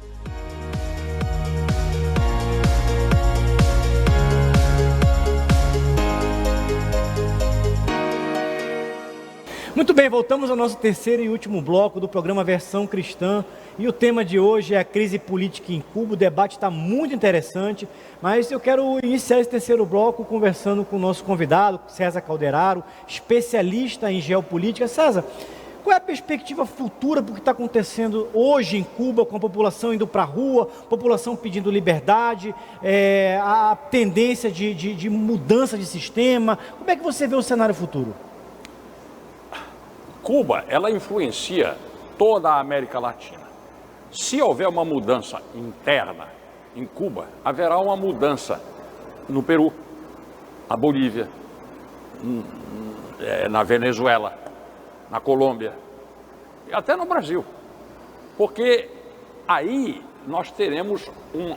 Speaker 1: Muito bem, voltamos ao nosso terceiro e último bloco do programa Versão Cristã. E o tema de hoje é a crise política em Cuba. O debate está muito interessante, mas eu quero iniciar esse terceiro bloco conversando com o nosso convidado, César Calderaro, especialista em geopolítica. César, qual é a perspectiva futura do que está acontecendo hoje em Cuba, com a população indo para a rua, população pedindo liberdade, a tendência de mudança de sistema? Como é que você vê o cenário futuro?
Speaker 2: Cuba, ela influencia toda a América Latina. Se houver uma mudança interna em Cuba, haverá uma mudança no Peru, na Bolívia, na Venezuela, na Colômbia e até no Brasil. Porque aí nós teremos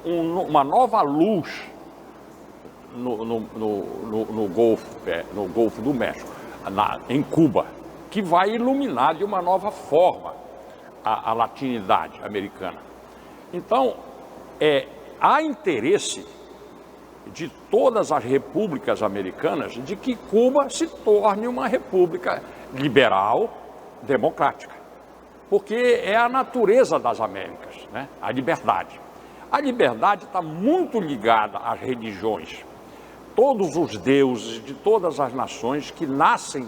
Speaker 2: uma nova luz no Golfo do México, em Cuba, que vai iluminar de uma nova forma a latinidade americana. Então, há interesse de todas as repúblicas americanas de que Cuba se torne uma república liberal, democrática, porque é a natureza das Américas, né? A liberdade. A liberdade está muito ligada às religiões. Todos os deuses de todas as nações que nascem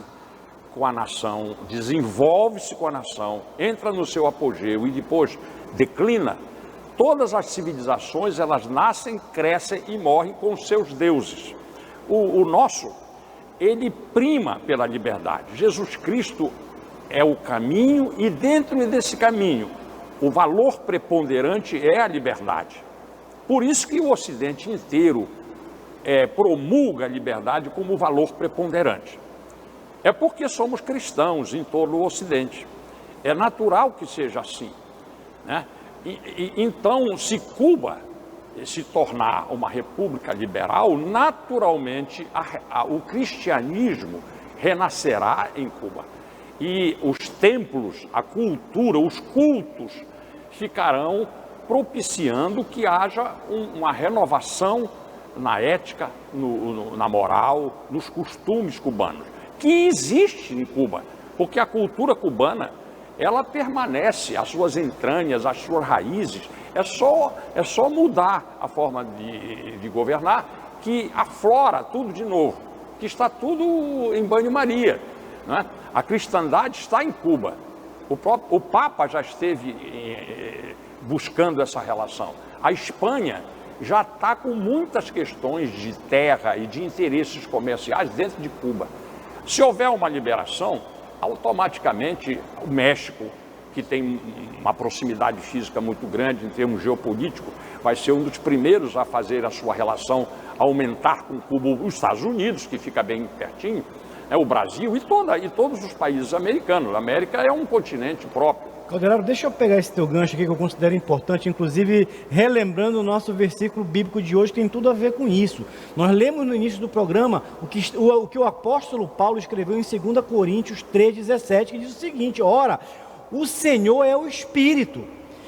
Speaker 2: com a nação, desenvolve-se com a nação, entra no seu apogeu e depois declina, todas as civilizações, elas nascem, crescem e morrem com os seus deuses. O nosso, ele prima pela liberdade. Jesus Cristo é o caminho e dentro desse caminho, o valor preponderante é a liberdade. Por isso que o Ocidente inteiro promulga a liberdade como valor preponderante. É porque somos cristãos em todo o Ocidente. É natural que seja assim, né? Então, se Cuba se tornar uma república liberal, naturalmente o cristianismo renascerá em Cuba. E os templos, a cultura, os cultos ficarão propiciando que haja uma renovação na ética, na moral, nos costumes cubanos, que existe em Cuba, porque a cultura cubana, ela permanece, as suas entranhas, as suas raízes, é só mudar a forma de governar, que aflora tudo de novo, que está tudo em banho-maria, né? A cristandade está em Cuba. O Papa já esteve buscando essa relação. A Espanha já está com muitas questões de terra e de interesses comerciais dentro de Cuba. Se houver uma liberação, automaticamente o México, que tem uma proximidade física muito grande em termos geopolíticos, vai ser um dos primeiros a fazer a sua relação aumentar com Cuba. Os Estados Unidos, que fica bem pertinho, o Brasil e todos os países americanos. A América é um continente próprio.
Speaker 1: Calderaro, deixa eu pegar esse teu gancho aqui que eu considero importante, inclusive relembrando o nosso versículo bíblico de hoje, que tem tudo a ver com isso. Nós lemos no início do programa o que o apóstolo Paulo escreveu em 2 Coríntios 3,17, que diz o seguinte: ora, o Senhor é o Espírito,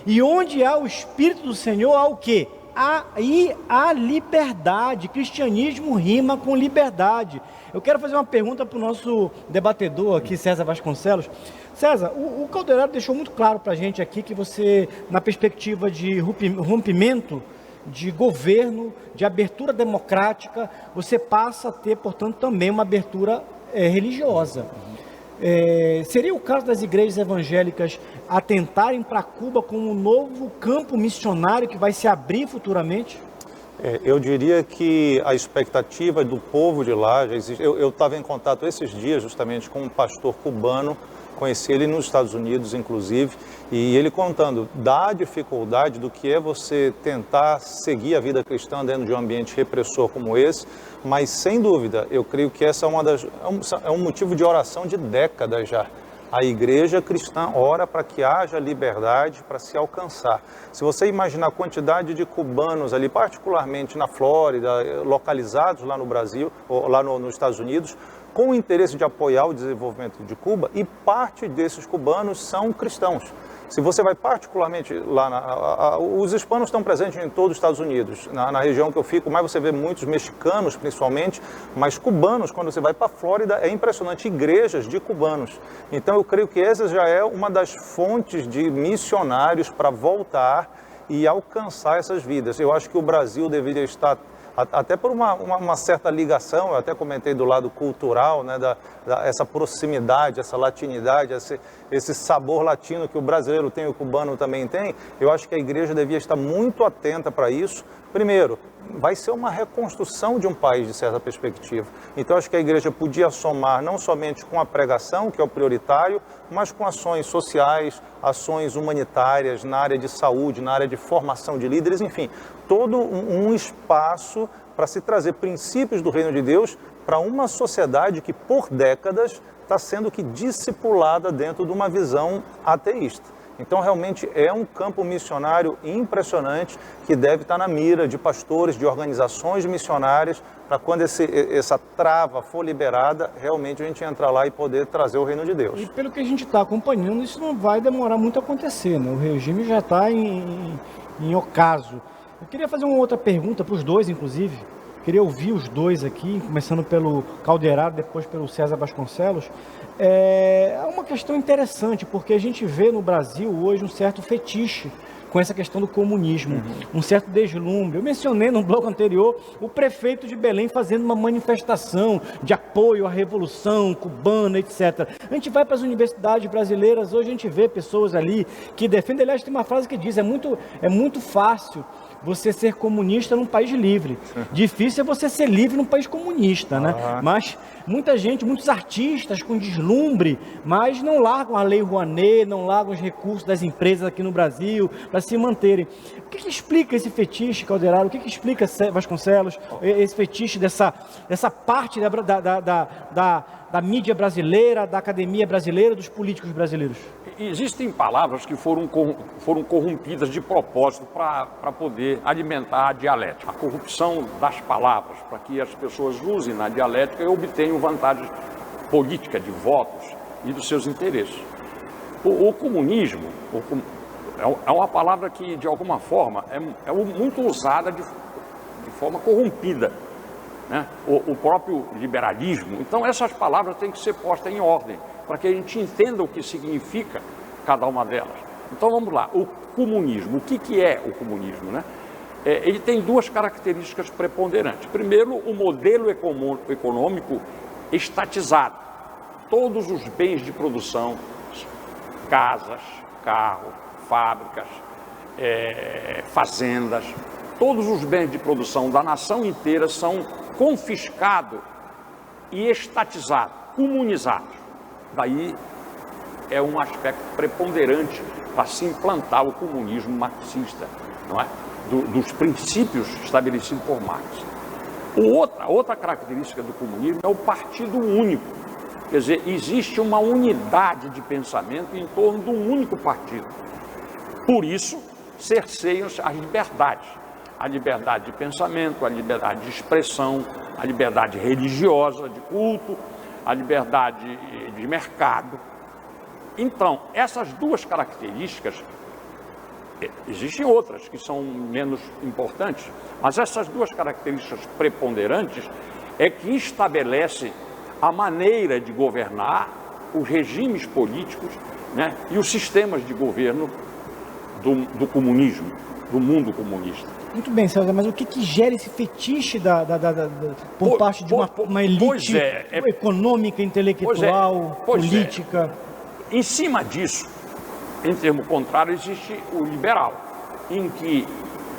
Speaker 1: e onde há o Espírito do Senhor, há o quê? A liberdade. Cristianismo rima com liberdade. Eu quero fazer uma pergunta para o nosso debatedor aqui, César Vasconcelos. César, o Calderaro deixou muito claro para a gente aqui que você, na perspectiva de rompimento de governo, de abertura democrática, você passa a ter, portanto, também uma abertura religiosa. Seria o caso das igrejas evangélicas atentarem para Cuba como um novo campo missionário que vai se abrir futuramente?
Speaker 3: Eu diria que a expectativa do povo de lá já existe. Eu estava em contato esses dias justamente com um pastor cubano, conheci ele nos Estados Unidos, inclusive, e ele contando da dificuldade do que é você tentar seguir a vida cristã dentro de um ambiente repressor como esse, mas sem dúvida, eu creio que essa é um motivo de oração de décadas já. A igreja cristã ora para que haja liberdade para se alcançar. Se você imaginar a quantidade de cubanos ali, particularmente na Flórida, localizados lá no Brasil, ou lá nos Estados Unidos, com o interesse de apoiar o desenvolvimento de Cuba, e parte desses cubanos são cristãos. Se você vai particularmente lá, os hispanos estão presentes em todos os Estados Unidos. Na região que eu fico, mais você vê muitos mexicanos, principalmente, mas cubanos, quando você vai para a Flórida, é impressionante, igrejas de cubanos. Então eu creio que essa já é uma das fontes de missionários para voltar e alcançar essas vidas. Eu acho que o Brasil deveria estar, até por uma certa ligação, eu até comentei do lado cultural, né, essa proximidade, essa latinidade, esse sabor latino que o brasileiro tem e o cubano também tem. Eu acho que a igreja devia estar muito atenta para isso. Primeiro, vai ser uma reconstrução de um país, de certa perspectiva. Então, acho que a igreja podia somar não somente com a pregação, que é o prioritário, mas com ações sociais, ações humanitárias, na área de saúde, na área de formação de líderes, enfim, todo um espaço para se trazer princípios do reino de Deus para uma sociedade que, por décadas, está sendo discipulada dentro de uma visão ateísta. Então, realmente, é um campo missionário impressionante que deve estar na mira de pastores, de organizações missionárias, para quando essa trava for liberada, realmente a gente entrar lá e poder trazer o reino de Deus.
Speaker 1: E pelo que a gente está acompanhando, isso não vai demorar muito a acontecer, né? O regime já está em ocaso. Eu queria fazer uma outra pergunta para os dois, inclusive. Queria ouvir os dois aqui, começando pelo Calderaro, depois pelo César Vasconcelos. É uma questão interessante, porque a gente vê no Brasil hoje um certo fetiche com essa questão do comunismo, um certo deslumbre. Eu mencionei no bloco anterior o prefeito de Belém fazendo uma manifestação de apoio à Revolução Cubana, etc. A gente vai para as universidades brasileiras, hoje a gente vê pessoas ali que defendem, aliás, tem uma frase que diz, é muito fácil você ser comunista num país livre. Difícil é você ser livre num país comunista, né? Mas muita gente, muitos artistas com deslumbre, mas não largam a Lei Rouanet, não largam os recursos das empresas aqui no Brasil para se manterem. O que explica esse fetiche, Calderaro? O que explica, Vasconcelos, esse fetiche dessa parte da mídia brasileira, da academia brasileira, dos políticos brasileiros?
Speaker 2: Existem palavras que foram corrompidas de propósito para poder alimentar a dialética. A corrupção das palavras, para que as pessoas usem na dialética e obtenham vantagem política de votos e dos seus interesses. O comunismo é uma palavra que, de alguma forma, é muito usada de forma corrompida, né? O próprio liberalismo. Então, essas palavras têm que ser postas em ordem, para que a gente entenda o que significa cada uma delas. Então, vamos lá. O comunismo. O que é o comunismo, né? Ele tem duas características preponderantes. Primeiro, o modelo econômico estatizado. Todos os bens de produção, casas, carros, fábricas, fazendas, todos os bens de produção da nação inteira são confiscados e estatizados, comunizados. Daí é um aspecto preponderante para se implantar o comunismo marxista, não é? Dos princípios estabelecidos por Marx. Outra característica do comunismo é o partido único. Quer dizer, existe uma unidade de pensamento em torno de um único partido. Por isso, cerceiam as liberdades. A liberdade de pensamento, a liberdade de expressão, a liberdade religiosa, de culto, a liberdade de mercado. Então, essas duas características, existem outras que são menos importantes, mas essas duas características preponderantes é que estabelecem a maneira de governar, os regimes políticos, né, e os sistemas de governo do comunismo, do mundo comunista.
Speaker 1: Muito bem, César, mas o que gera esse fetiche por parte de uma elite econômica, intelectual, política?
Speaker 2: Em cima disso, em termo contrário, existe o liberal, em que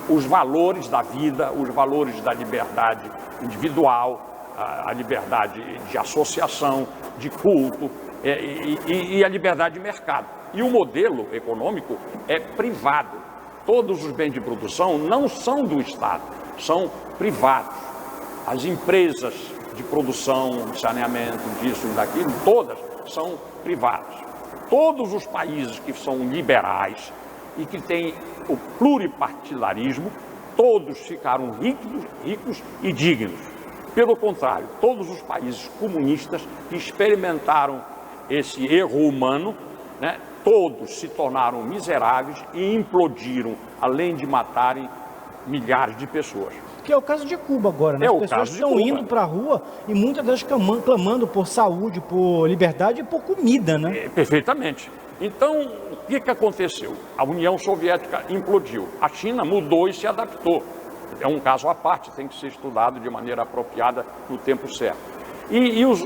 Speaker 2: os valores da vida, os valores da liberdade individual, a liberdade de associação, de culto e a liberdade de mercado. E o modelo econômico é privado. Todos os bens de produção não são do Estado, são privados. As empresas de produção, de saneamento, disso e daquilo, todas são privadas. Todos os países que são liberais e que têm o pluripartidarismo, todos ficaram ricos e dignos. Pelo contrário, todos os países comunistas que experimentaram esse erro humano, né, todos se tornaram miseráveis e implodiram, além de matarem milhares de pessoas.
Speaker 1: Que é o caso de Cuba agora, né? As pessoas estão indo para a rua e muitas delas clamando por saúde, por liberdade e por comida, né?
Speaker 2: Perfeitamente. Então, o que aconteceu? A União Soviética implodiu. A China mudou e se adaptou. É um caso à parte, tem que ser estudado de maneira apropriada no tempo certo.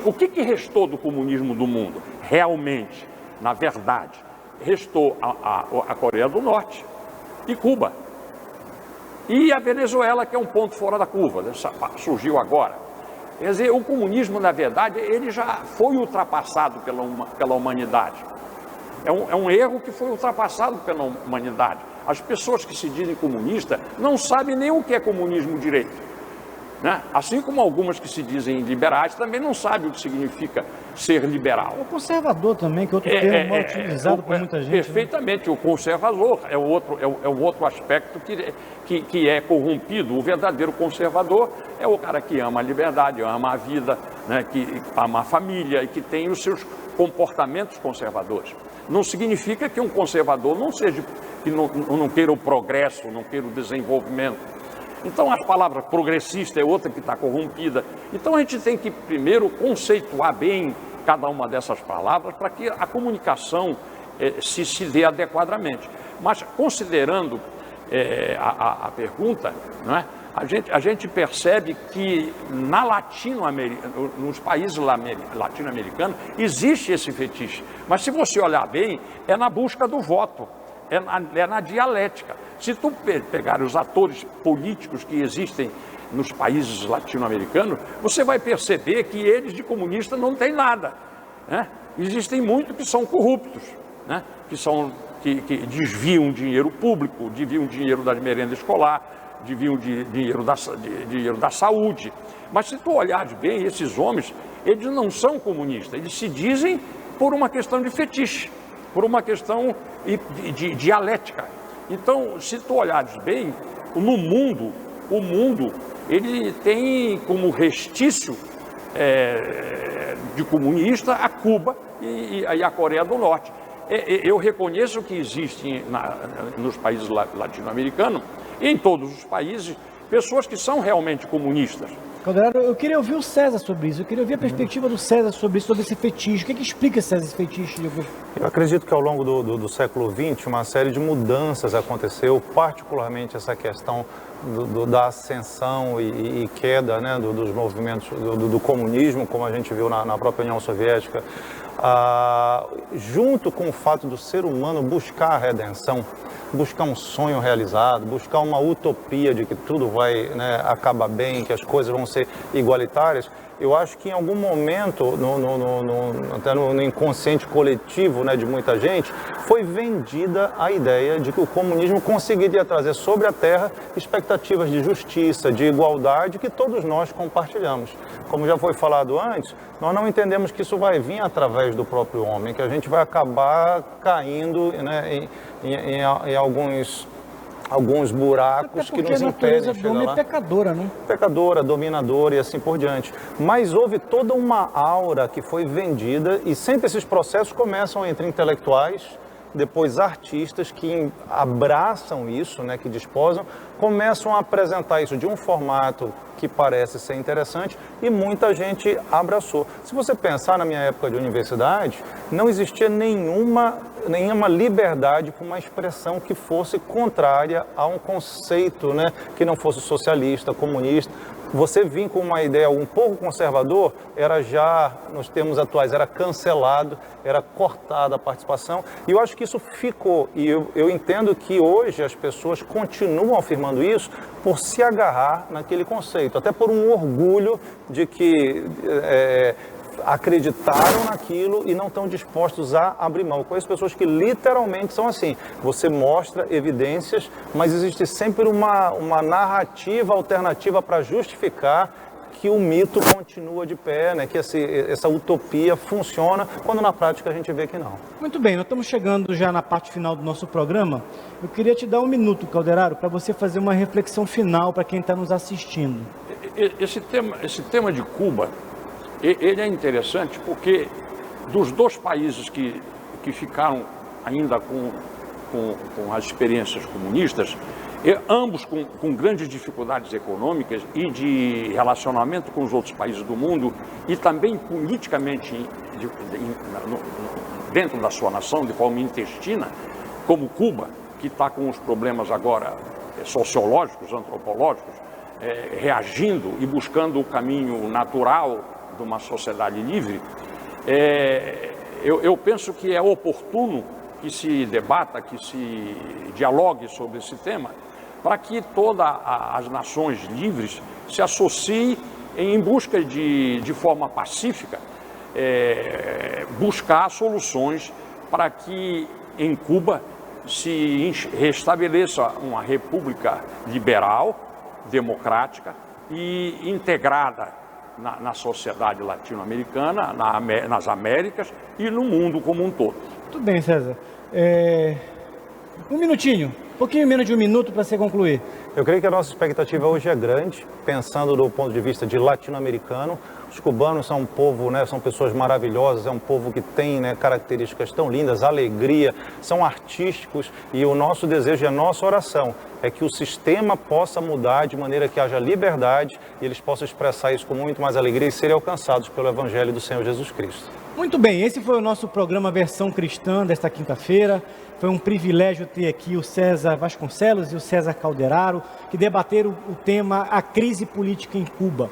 Speaker 2: O que restou do comunismo do mundo? Realmente, na verdade, restou a Coreia do Norte e Cuba. E a Venezuela, que é um ponto fora da curva, surgiu agora. Quer dizer, o comunismo, na verdade, ele já foi ultrapassado pela humanidade. É um erro que foi ultrapassado pela humanidade. As pessoas que se dizem comunistas não sabem nem o que é comunismo direito, né? Assim como algumas que se dizem liberais também não sabem o que significa ser liberal.
Speaker 1: O conservador também, que é outro termo mal utilizado por muita gente.
Speaker 2: Perfeitamente, né? O conservador é o outro aspecto que é corrompido. O verdadeiro conservador é o cara que ama a liberdade, ama a vida, né? Que ama a família e que tem os seus comportamentos conservadores. Não significa que um conservador que não queira o progresso, não queira o desenvolvimento. Então, as palavras progressista é outra que está corrompida. Então, a gente tem que primeiro conceituar bem cada uma dessas palavras para que a comunicação se dê adequadamente. Mas, considerando a pergunta, não é? A gente percebe que nos países latino-americanos existe esse fetiche. Mas, se você olhar bem, é na busca do voto. É na dialética. Se tu pegar os atores políticos que existem nos países latino-americanos, você vai perceber que eles de comunista não têm nada, né? Existem muitos que são corruptos, né? Que desviam dinheiro público, desviam dinheiro da merenda escolar, deviam dinheiro da saúde. Mas se tu olhares bem, esses homens, eles não são comunistas, eles se dizem por uma questão de fetiche, por uma questão de dialética. Então, se tu olhares bem, no mundo, o mundo, ele tem como restício de comunista a Cuba e a Coreia do Norte. Eu reconheço que existem nos países latino-americanos, em todos os países, pessoas que são realmente comunistas.
Speaker 1: Calderaro, eu queria ouvir o César sobre isso, eu queria ouvir a perspectiva do César sobre isso, sobre esse fetiche. O que explica, César, esse fetiche?
Speaker 3: Eu acredito que ao longo do século XX, uma série de mudanças aconteceu, particularmente essa questão da ascensão e queda, né, dos movimentos do comunismo, como a gente viu na própria União Soviética, junto com o fato do ser humano buscar a redenção, buscar um sonho realizado, buscar uma utopia de que tudo vai, né, acabar bem, que as coisas vão ser igualitárias. Eu acho que em algum momento, até no inconsciente coletivo, né, de muita gente, foi vendida a ideia de que o comunismo conseguiria trazer sobre a Terra expectativas de justiça, de igualdade, que todos nós compartilhamos. Como já foi falado antes, nós não entendemos que isso vai vir através do próprio homem, que a gente vai acabar caindo, né, em alguns buracos que nos impedem de chegar lá. A natureza do homem é pecadora, né? Pecadora, dominadora e assim por diante. Mas houve toda uma aura que foi vendida e sempre esses processos começam entre intelectuais, depois artistas que abraçam isso, né, que desposam, começam a apresentar isso de um formato que parece ser interessante e muita gente abraçou. Se você pensar na minha época de universidade, não existia nenhuma liberdade para uma expressão que fosse contrária a um conceito, né, que não fosse socialista, comunista. Você vir com uma ideia um pouco conservador, era já, nos termos atuais, era cancelado, era cortada a participação. E eu acho que isso ficou. E eu entendo que hoje as pessoas continuam afirmando isso por se agarrar naquele conceito. Até por um orgulho de que acreditaram naquilo e não estão dispostos a abrir mão. Eu conheço pessoas que literalmente são assim. Você mostra evidências, mas existe sempre uma narrativa alternativa para justificar que o mito continua de pé, né? Que essa utopia funciona, quando na prática a gente vê que não.
Speaker 1: Muito bem, nós estamos chegando já na parte final do nosso programa. Eu queria te dar um minuto, Calderaro, para você fazer uma reflexão final para quem está nos assistindo.
Speaker 2: Esse tema de Cuba, ele é interessante porque dos dois países que ficaram ainda com as experiências comunistas, ambos com grandes dificuldades econômicas e de relacionamento com os outros países do mundo e também politicamente dentro da sua nação, de forma intestina, como Cuba, que está com os problemas agora sociológicos, antropológicos, reagindo e buscando o caminho natural de uma sociedade livre. Eu penso que é oportuno que se debata, que se dialogue sobre esse tema, para que todas as nações livres se associem em busca de forma pacífica, buscar soluções para que em Cuba se restabeleça uma república liberal, democrática e integrada na sociedade latino-americana, nas Américas e no mundo como um todo.
Speaker 1: Muito bem, César. Um minutinho, um pouquinho menos de um minuto para você concluir.
Speaker 3: Eu creio que a nossa expectativa hoje é grande, pensando do ponto de vista de latino-americano. Os cubanos são um povo, né, são pessoas maravilhosas, é um povo que tem, né, características tão lindas, alegria, são artísticos e o nosso desejo e a nossa oração é que o sistema possa mudar de maneira que haja liberdade e eles possam expressar isso com muito mais alegria e serem alcançados pelo Evangelho do Senhor Jesus Cristo.
Speaker 1: Muito bem, esse foi o nosso programa Versão Cristã desta quinta-feira. Foi um privilégio ter aqui o César Vasconcelos e o César Calderaro, que debateram o tema A Crise Política em Cuba.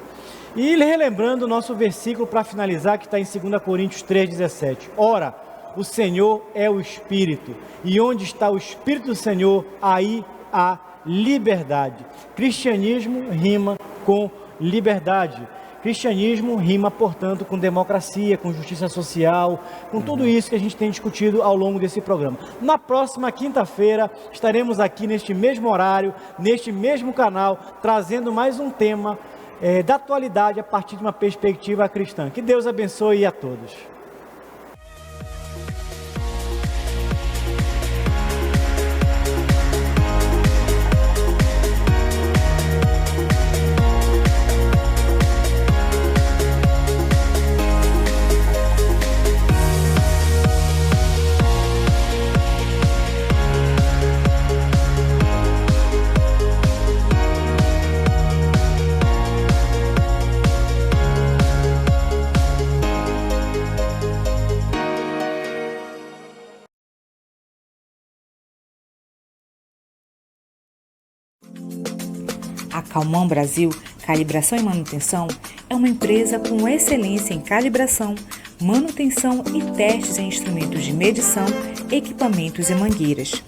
Speaker 1: E relembrando o nosso versículo para finalizar, que está em 2 Coríntios 3,17. Ora, o Senhor é o Espírito, e onde está o Espírito do Senhor, aí há liberdade. Cristianismo rima com liberdade. Cristianismo rima, portanto, com democracia, com justiça social, com tudo isso que a gente tem discutido ao longo desse programa. Na próxima quinta-feira, estaremos aqui neste mesmo horário, neste mesmo canal, trazendo mais um tema da atualidade a partir de uma perspectiva cristã. Que Deus abençoe a todos.
Speaker 4: A Calman Brasil Calibração e Manutenção é uma empresa com excelência em calibração, manutenção e testes em instrumentos de medição, equipamentos e mangueiras.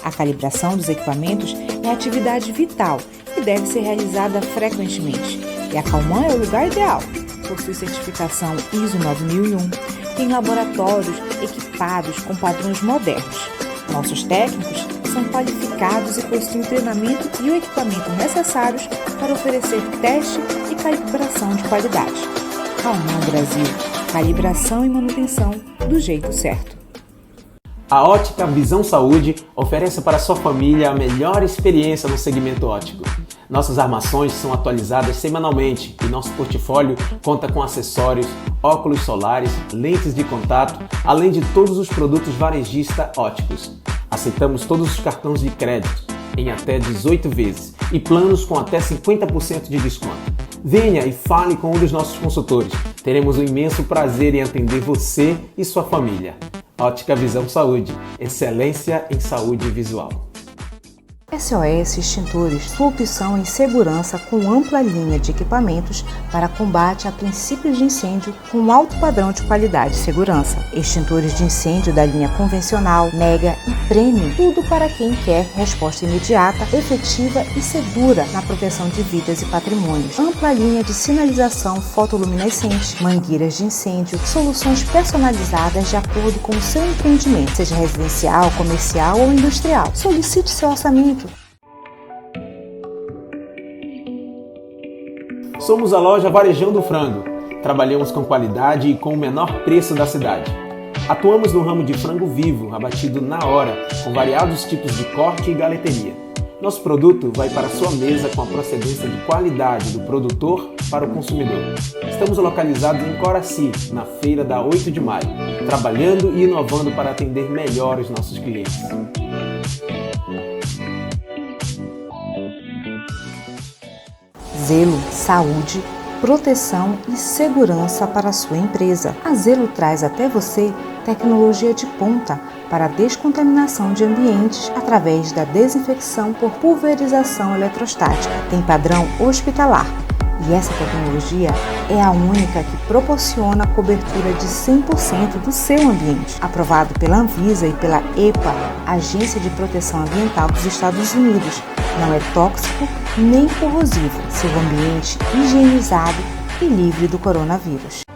Speaker 4: A calibração dos equipamentos é atividade vital e deve ser realizada frequentemente. E a Calman é o lugar ideal. Possui certificação ISO 9001, tem laboratórios equipados com padrões modernos. Nossos técnicos são qualificados e possuem o treinamento e o equipamento necessários para oferecer teste e calibração de qualidade. Calman Brasil, calibração e manutenção do jeito certo.
Speaker 5: A Ótica Visão Saúde oferece para sua família a melhor experiência no segmento óptico. Nossas armações são atualizadas semanalmente e nosso portfólio conta com acessórios, óculos solares, lentes de contato, além de todos os produtos varejista ópticos. Aceitamos todos os cartões de crédito em até 18 vezes e planos com até 50% de desconto. Venha e fale com um dos nossos consultores. Teremos um imenso prazer em atender você e sua família. Ótica Visão Saúde, excelência em saúde visual.
Speaker 4: SOS Extintores, sua opção em segurança com ampla linha de equipamentos para combate a princípios de incêndio com alto padrão de qualidade e segurança. Extintores de incêndio da linha convencional, mega e premium, tudo para quem quer resposta imediata, efetiva e segura na proteção de vidas e patrimônios. Ampla linha de sinalização fotoluminescente, mangueiras de incêndio, soluções personalizadas de acordo com o seu empreendimento, seja residencial, comercial ou industrial. Solicite seu orçamento.
Speaker 5: Somos a loja Varejão do Frango. Trabalhamos com qualidade e com o menor preço da cidade. Atuamos no ramo de frango vivo, abatido na hora, com variados tipos de corte e galeteria. Nosso produto vai para a sua mesa com a procedência de qualidade do produtor para o consumidor. Estamos localizados em Coraci, na feira da 8 de maio, trabalhando e inovando para atender melhor os nossos clientes.
Speaker 4: Zelo, saúde, proteção e segurança para a sua empresa. A Zelo traz até você tecnologia de ponta para a descontaminação de ambientes através da desinfecção por pulverização eletrostática. Tem padrão hospitalar e essa tecnologia é a única que proporciona a cobertura de 100% do seu ambiente. Aprovado pela Anvisa e pela EPA, Agência de Proteção Ambiental dos Estados Unidos. Não é tóxico nem corrosivo. Seu ambiente higienizado e livre do coronavírus.